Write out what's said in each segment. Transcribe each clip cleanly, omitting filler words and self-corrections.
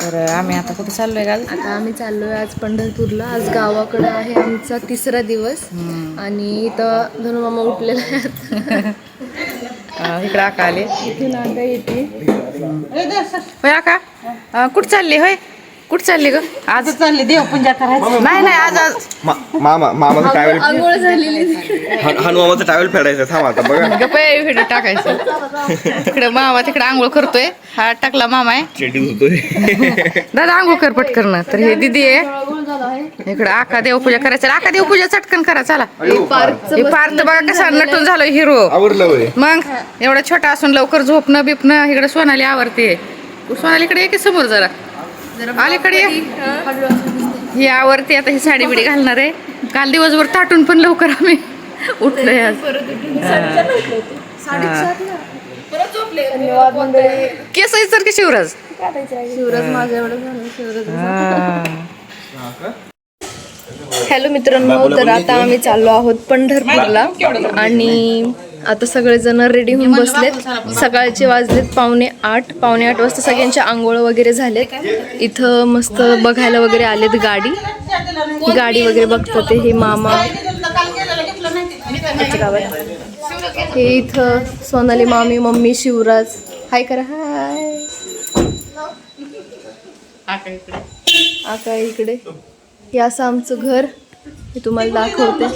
तर आम्ही आता कुठे चाललोय का? आता आम्ही चाललोय आज पंढरपूरला. आज गावाकडे आहे आमचा तिसरा दिवस आणि इथं धनु मामा उठलेला आहे. इकडे आका आले. इथून आका येते. होय आका कुठं चालली? होय कुठं चालली ग? आज चालली देवपूजा करायची. नाही आज मामाचं टावेल आंघोळ झालेली. हनुमामाचं टावेल फेडायचं. थांब आता बघा गप्पा व्हिडिओ टाकायचं. तिकडे मामा तिकडे आंघोळ करतोय. हा टाकला मामा आहे. चेटी होतोय. दादा आंघोळ कर पटकन. तर हे दिदी आहे. इकडे आका देवपूजा करायचं. आका देवपूजा चटकन करा चला. हे पार्थ बघा कसा नटून झालो हिरो. आवडलं मग एवढा छोटा असून लवकर झोपणं बिपणं. इकडे सोनाली आवरते. सोनालीकडे ये की समोर जरा अलीकडे ही आवरते. आता ही साडी बिडी घालणार आहे. काल दिवसभर ताटून पण लवकर आम्ही उठलोय आज. केस तर की शिवराज माझ्या एवढं झालं. शिवराज. हॅलो मित्रांनो, तर आता आम्ही चाललो आहोत पंढरपूरला आणि आता सगळेजण रेडी होऊन बसलेत. सकाळचे वाजलेत 7:45. 7:45 वाजता सगळ्यांच्या आंघोळ वगैरे झालेत. इथं मस्त बघायला वगैरे आलेत गाडी वगैरे बघतात. हे मामा हे इथं सोनाली मामी मम्मी शिवराज हाय करा. हाय आका इकडे. हे असं आमचं घर हे तुम्हाला दाखवते.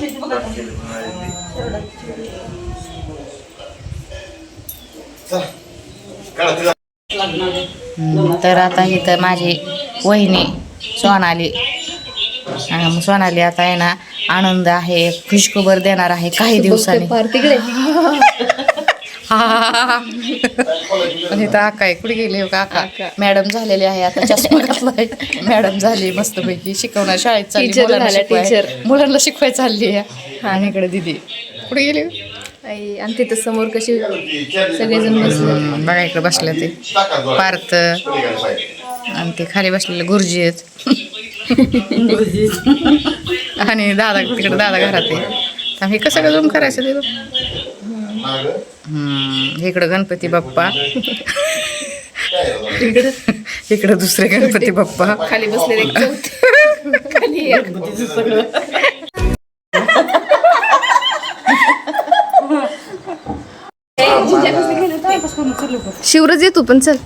तर आता इथं माझी वहिनी सोनाली. सोनाली आता आहे ना आनंद आहे. खुशखबर देणार आहे काही दिवसांनी. तिकडे पण इथं आका आहे. कुठे गेले काका? मॅडम झालेली आहे. आता चष्मा घातलाय. मॅडम झाली मस्तपैकी. शिकवणार शाळेत चालली. मुलांना शिकवाय चालली आहे. आणि इकडे दिदी कुठे गेली? आणि तिथं समोर कशी सगळेजण बसले बघा. इकडे बसले ते पार्थ आणि ते खाली बसलेले गुरुजी आहेत. आणि दादा तिकडे दादा घरात आहे. हे कसं का झूम करायचं तिथं? इकडं गणपती बाप्पा. इकडं दुसरे गणपती बाप्पा खाली बसलेले. शिवराज येतो पण चल.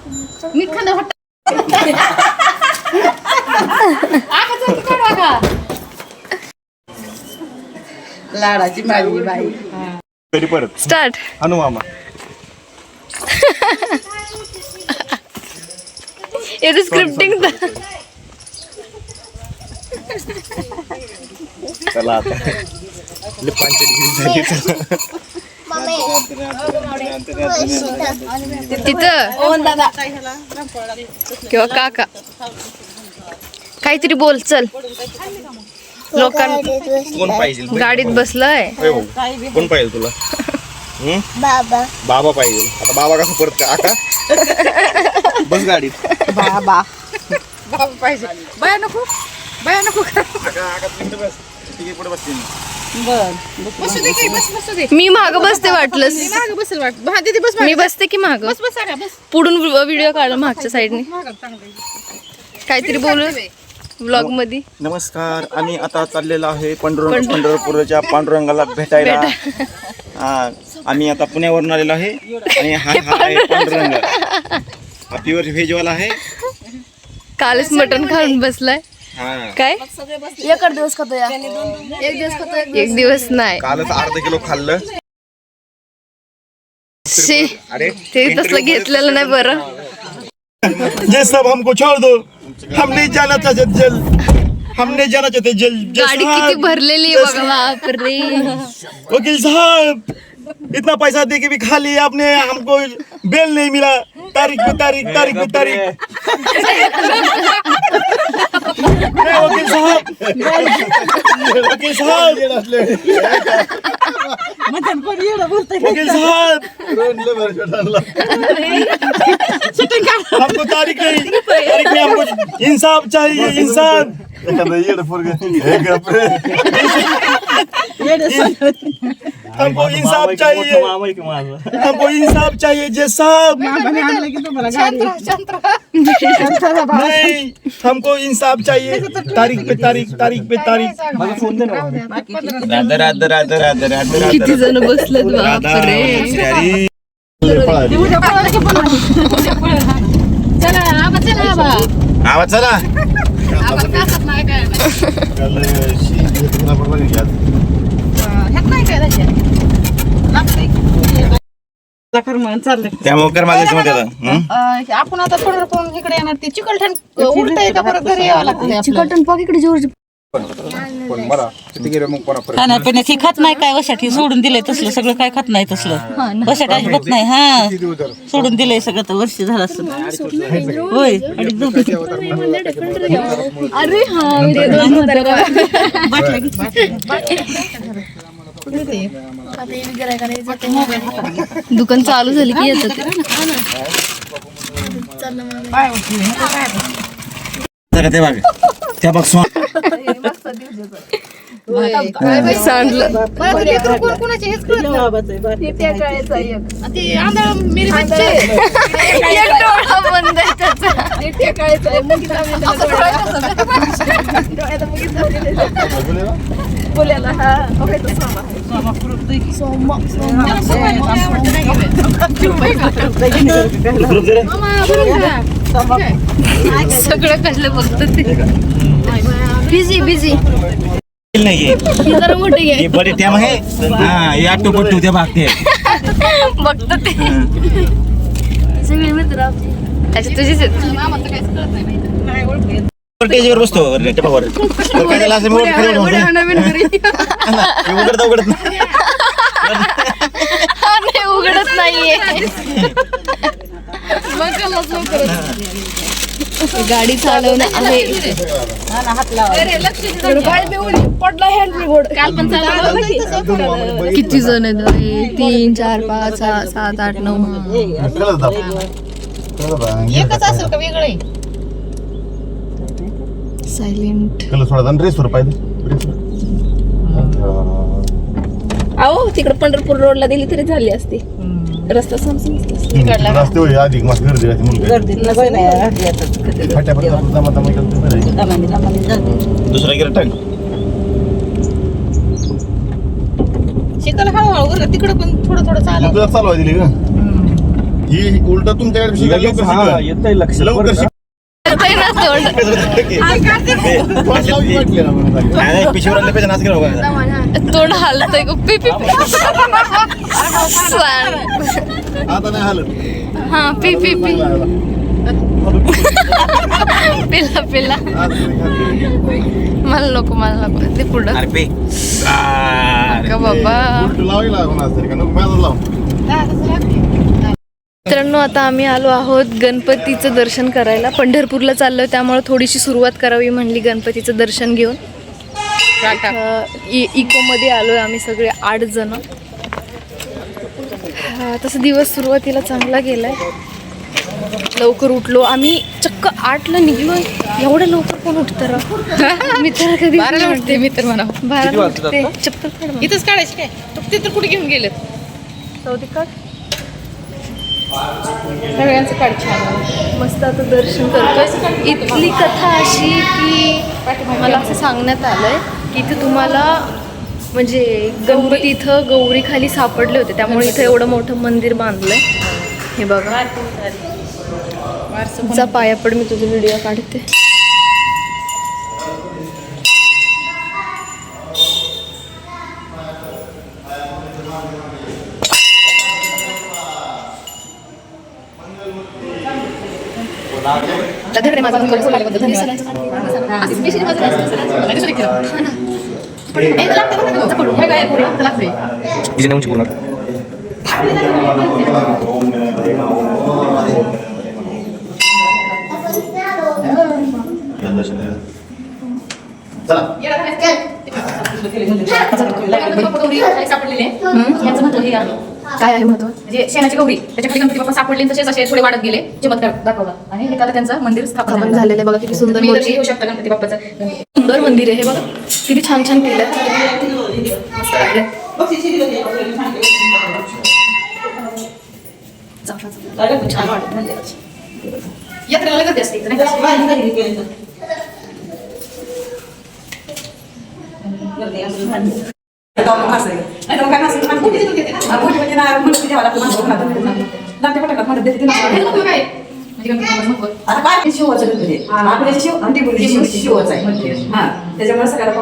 लाडाची माझी बाई. तरी परत स्टार्ट. हनुमामा येते स्क्रिप्टिंग. चला आता तिथं किंवा काका काहीतरी बोल. चल लोकांना कोण पाहिजे? गाडीत बसलाय. कोण पाहिजे तुला? बाबा पाहिजे. आता बाबा कसं परत का आका? बस गाडीत. बाबा पाहिजे. बाया नको बाया नको. मी माग बसते वाटलंस. मी बसते की माग. पुढून व्हिडिओ काढला मागच्या साईडने. काहीतरी बोलू व्लॉग मध्ये. नमस्कार. आम्ही आता चाललेलो आहे पंढरपूरच्या पांडुरंगाला भेटायला. आम्ही आता पुण्यावरून आलेलो आहे आणि हा आहे पांडुरंग. हा प्युअर व्हेजवाला आहे. कालच मटण खाऊन बसलाय. काय एक दिवस खातो या. एक दिवस खातो. एक दिवस नाही. कालच अर्धा किलो खाल्लं. ते तसलं घेतलेलं नाही बरं. ये सब हमको छोड़ दो. हम नहीं जाना चाहते जल. हम नहीं जाना चाहते जल. गाडी किती भरलेली आहे बघा. बापरे. वकील साहब इतना पैसा दे के भी खा लिया आपने. हमको बेल नहीं मिला. तारीख पे तारीख तारीख पे तारीख. वकील साहब वकील साहब वकील साहब हमको तारीख नहीं हमको इंसाफ चाहिए. इंसाफ. हमको इंसाफ चाहिए. हमको इंसाफ चाहिए. जे साहब नहीं, हमको इंसाफ चाहिए. तारीख पे तारीख, तारीख पे तारीख. राधा राधा राधा राधा राधा किती जण बसलेत राधा बापरे. श्री. आवाज चला. त्यामुळे कर माझ्या मध्ये आता. आपण आता थोडं इकडे येणार ते चिकलठण उलट आहे का परत घरी यावं लागतं चिकटन पाक इकडे जोर खाण्यापिण्याची खात नाही काय वशाठी सोडून दिलंय तसलं सगळं काय खात नाही तसलं वशाट अजिबात नाही हा सोडून दिलंय सगळं तर वर्ष झालं असं होय अरे हा दुकान चालू झाली की येतात ते बघ त्या बघ सांडलं कोणाचे हेच कळत नाही. ते आंधळ मिरी मिरची. एक डोळा बंद आहे त्याचा. सगळं काढलं फक्त ते बिझी बिझी नाहीये जरा मोठे हे बरे टॅम आहे हा या टोपट त्या भागते बघत ते सगळे मित्र आपले. अच्छा तुझीच आहेत. टेजवर बसतो टेपावर काय त्याला असं मोठं खाली उघडत उघडत नाही हा, नाही उघडत नाहीये. गाडी चालवणं आहे. पडला हँड काल पण चालवलं. किती जण आहेत बाई? 3 4 5 6 7 8 9 एकच असेल का वेगळं आहे? सायलेंट. अहो तिकडे पंढरपूर रोडला दिली तरी झाली असती. रस्ता समजून दुसरा गिरा टाक शिकल हळूहळू तिकडे पण थोडं थोडं चालव. चालवा दिली का ही उलट तुमच्याकडे येतंय लक्ष पिशवीवर आणलं पाहिजे नाच केला तोंड हालतंय गुप्पी पी आता नाही हालत हा पी पी पी पिल्ला पिल्ला मला नको ते पुढं अरे पे का बाबा. लावावी लागून असते का नको माझं लाव. मित्रांनो आता आम्ही आलो आहोत गणपतीचं दर्शन करायला. पंढरपूरला चाललोय त्यामुळे थोडीशी सुरुवात करावी म्हणली गणपतीचं दर्शन घेऊन. इकोमध्ये आलोय आम्ही सगळे 8 जण. तसं दिवस सुरुवातीला चांगला गेलाय. लवकर उठलो आम्ही. चक्क 8ला निघलोय. एवढं लवकर कोण उठतं राव? मी तर कधी 12ला उठते मी तर म्हणा. 12ला उठते. चप्पल काढ मग. इथंच काढायची काय ते तर कुठे घेऊन गेलेत? चौथी काढ. सगळ्यांचं काढ छान. मस्त आता दर्शन करतोय. इथली कथा अशी की मला असं सांगण्यात आलंय की इथे तुम्हाला म्हणजे गणपती इथं गौरी खाली सापडले होते त्यामुळे इथं एवढं मोठं मंदिर बांधलंय. हे बघा जा पाया पड. मी तुझा व्हिडिओ काढते. काय आहे महत्व म्हणजे शेणाची गौरी त्याच्याकडे गणपती बाप्पा सापडले तसेच असे थोडे वाढत गेले. चमत्कार दाखवला आणि हे त्याला त्यांचं मंदिर स्थापन झालेलं आहे. बघा किती सुंदर तुम्ही मूर्ती. येऊ शकता गणपती बाप्पाचं. सुंदर मंदिर आहे हे बघा. किती छान छान केलं. छान वाटत म्हणजे यात्रेला गर्दी असते इकडे, नाही का? त्याच्यामुळे सगळ्याला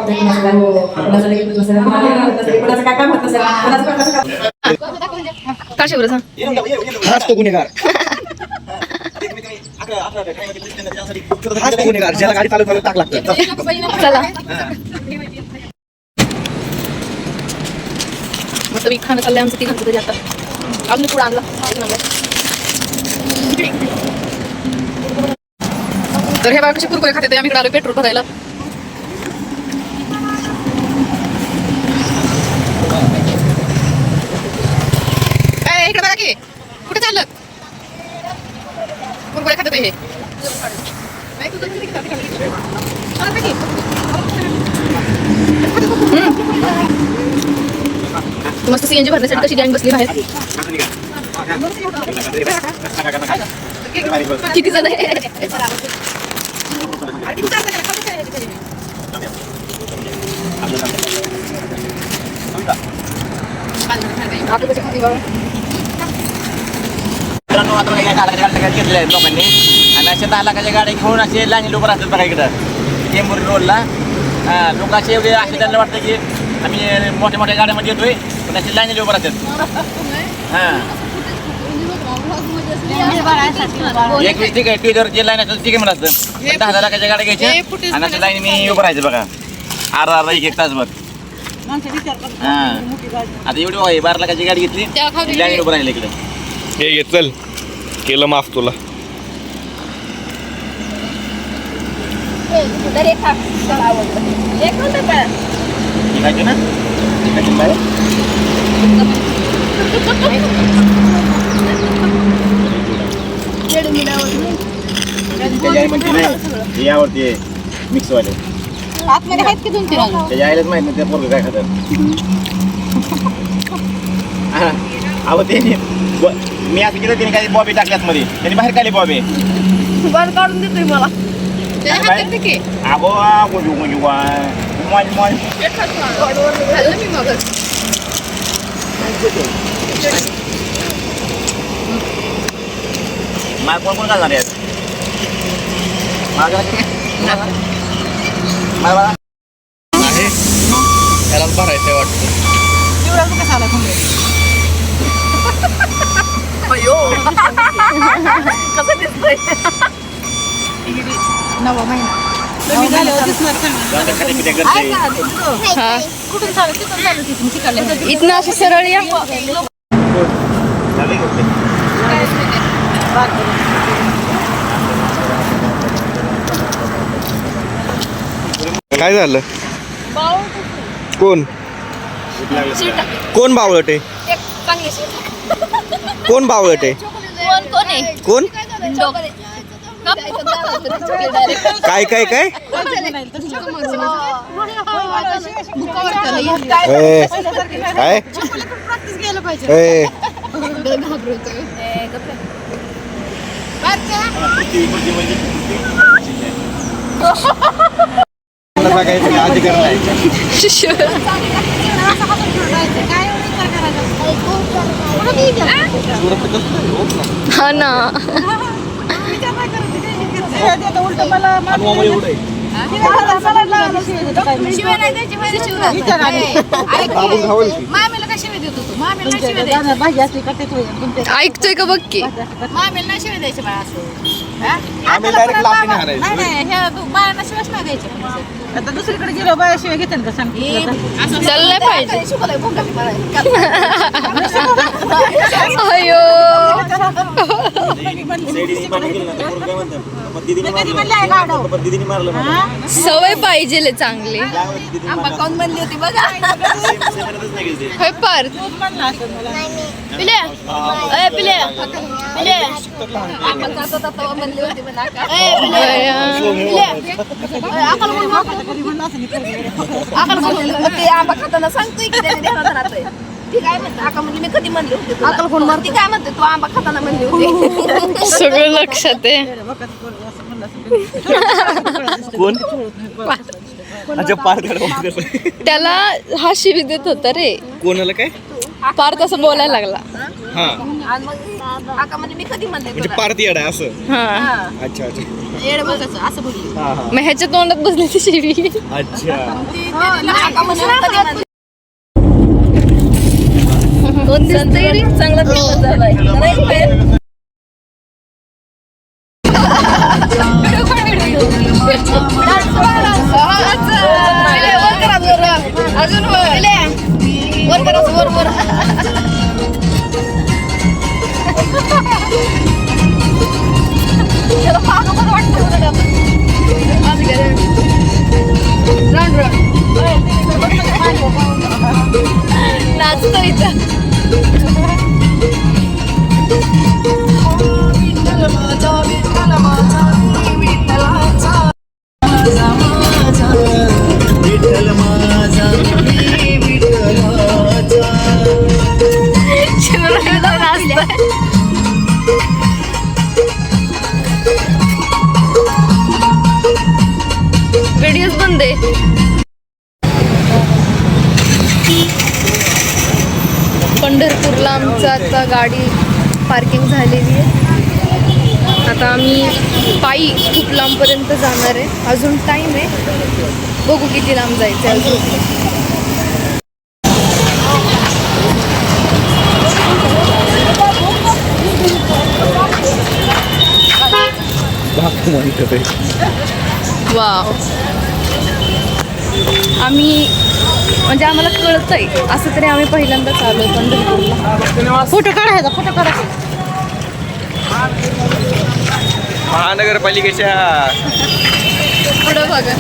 काय काम होत नसेल. का शिवरा सांग. हाच तो गुन्हेगार. हाच तो गुन्हेगार ज्याला गाडी चालू टाक लागतं. चला मस्त मी खाणं चाललंय आमचं तिघांचं तरी आता. अजून पुढे आणला तर हे बघा कसे कुरकुरे खाते, आम्ही इकडे आलो पेट्रोल भरायला. काय इकडे बघा की कुठे चाललं कुरकुरे खाते हे. मस्त सीएनजी भरण्यासाठी कशी गँग बसली बाहेर. किती जण आहे. मित्रांनो आता बघा 10 लाखाच्या गाड्या घेतल्या आहेत लोकांनी आणि अशा 10 लाखाच्या गाड्या घेऊन असे लाईन उभं राहतात बघा इकडं टेंभुर्णी रोडला. लोक असे एवढे असे त्यांना वाटतं की आम्ही मोठ्या मोठ्या गाड्यामध्ये येतोय पण असे लाईन उभं राहतात. एक वीस ठीक आहे ट्विटर जे लाईन असेल ठीक आहे म्हणत 10 लाखाच्या गाड्या घ्यायच्या आणि अशा लाईन मी उभं राहायचं बघा अर्धा एक तासभर. आता एवढी आहे 12 लाखाची गाडी घेतली लाईन उभं राहिलं इकडे. हे घे चल केलं माफ तुला. निघायचे ना निघायचे बाहेर. त्याची आई म्हणते नाही हे यावरती आहे मिक्सवाले आतमध्ये आहेत की 2-3 अजून. त्याच्या आईलाच माहित नाही ते पोरगं काय खातात. अहो ते मी असं केलं त्याने काही बॉबी टाकल्यात मध्ये त्याने बाहेर काढली बॉबी काढून देतोय मला. अगो मला कोण कोण घालणार आहेत आहे त्याला भरायचं वाटतं. कसं दिसतंय. नवा महिना इथनं अशी सरळ या. काय झालं कोण कोण बावळट आहे कोण बावळट आहे कोण काय काय काय काय हा ना ऐकतोय का बघ की आता दुसरीकडे गेलो बायाशिवाय घेते का सांग. चाललंय पाहिजे. अयो सवय पाहिजे चांगली. अकाउंट बनली होती बघा. होय पार पिले पिले पिले आंबा खाताना सांगतोय की त्याने ध्यानात राहतोय. ती काय म्हणते आका म्हणली मी कधी म्हणले होते ती काय म्हणते तू आंबा खाताना म्हणली होती सगळं लक्षात आहे. कोण अच्छा पार्थ त्याला हा शिवी देत होता रे. कोणाला काय पार्थ असं बोलायला लागला. हा आणि मग आका म्हणली मी कधी म्हणले म्हणजे पार्थ येडा आहे असं. हा अच्छा अच्छा येडं बघायचं असं बोलली हा हा मग ह्याच्या तोंडात बसली ती शिवी. अच्छा आका म्हणली कधी म्हणले चांगला प्रवास झालाय. अजून वर करायचं वर नाचतो इथं. व्हिडिओज बंद आहे. पंढरपूरला आमचं आता गाडी पार्किंग झालेली आहे. आता आम्ही पायी खूप लांबपर्यंत जाणार आहे. अजून टाईम आहे, बघू किती लांब जायचं आहे अजून. वाव आम्ही म्हणजे आम्हाला कळतंय असं तरी आम्ही पहिल्यांदाच आलोय पंढरपूरला. फोटो काढायचा फोटो काढायचा. महानगरपालिकेच्या पुढं बघा.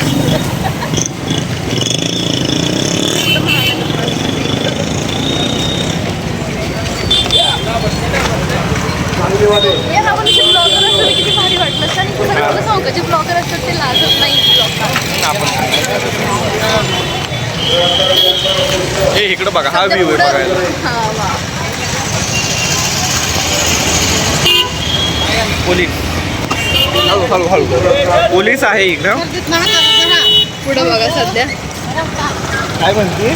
किती भारी वाटलं आणि कुठे सांगू जे ब्लॉगर असतात ते लाजत नाही. इकडं बघा हा व्ह्यू आहे बघायला. हा वा पोलीस हळू हळू पोलीस आहे इकडं. पुढं बघा सध्या काय म्हणते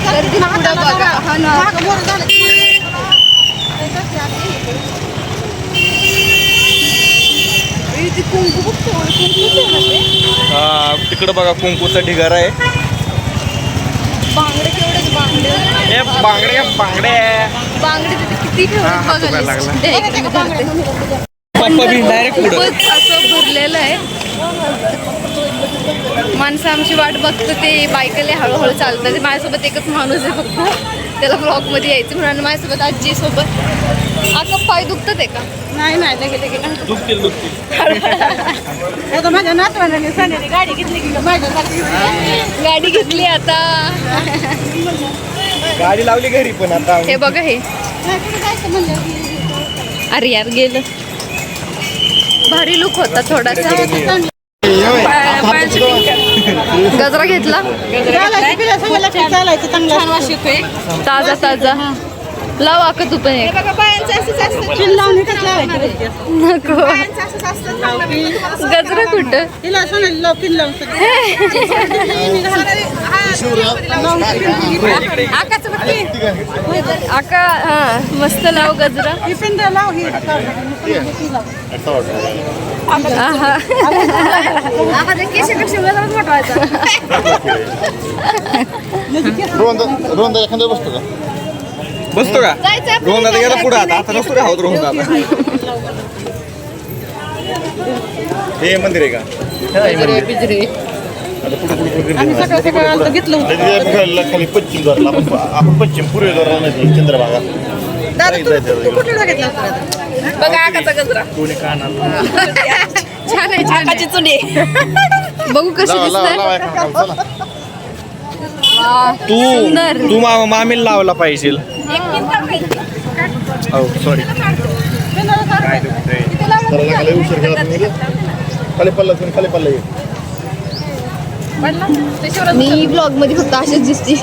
पुढं बघा. हा ना तिकडं बघा कुंकूचा ढिगारा आहे. बांगडे केवढेच बांगडे हे बांगडे बांगडे बांगडे तिथे किती ठेवले बघा. पप्पा बी डायरेक्ट पुढं खूपच असं भरलेलं आहे. माणसं आमची वाट बघतं ते बायकले हळूहळू चालतात. ते माझ्यासोबत एकच माणूस आहे फक्त, त्याला ब्लॉगमध्ये यायचं म्हणून. माझ्यासोबत आजी सोबत. आता पाय दुखतात आहे का? नाही लगे दुखतील माझ्या नातवाने सांगितली गाडी घेतली की माझ्यासाठी गाडी घेतली आता. गाडी लावली घरी पण आता. हे बघा हे. अरे यार गेलं. भारी लुक होता थोडासा. गजरा घेतला चालायचं चांगलं ताजा ताजा. लाव आका तू पण एक. नको गजरा कुठं आका. हा मस्त लाव गजरा. रोहन एखाद्या बसतो का? बसतो का रोहन दादा गेला पुढे. आता नसतो का होत रोहन दादा. हे मंदिर आहे का? पिजरे घेतलं खाली पश्चिम द्वारला आपण पश्चिम पूर्व द्वाराला नाही चंद्रभागा. बघा आकाचा गजरा छान आहे. आकाची चुडी बघू कशी दिसते. तू मामीला लावला पाहिजे. सॉरी खाली पल्ला खाली पल्ला मी ब्लॉग मध्ये फक्त अशीच दिसते.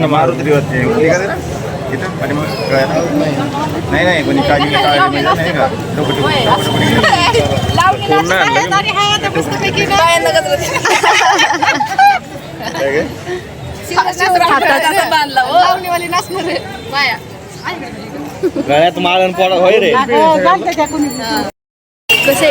मारुती इथं आणि मग गळ्यात नाही नाही कोणी काळजी नाही का गळ्यात माळण पोळा होय रे कसे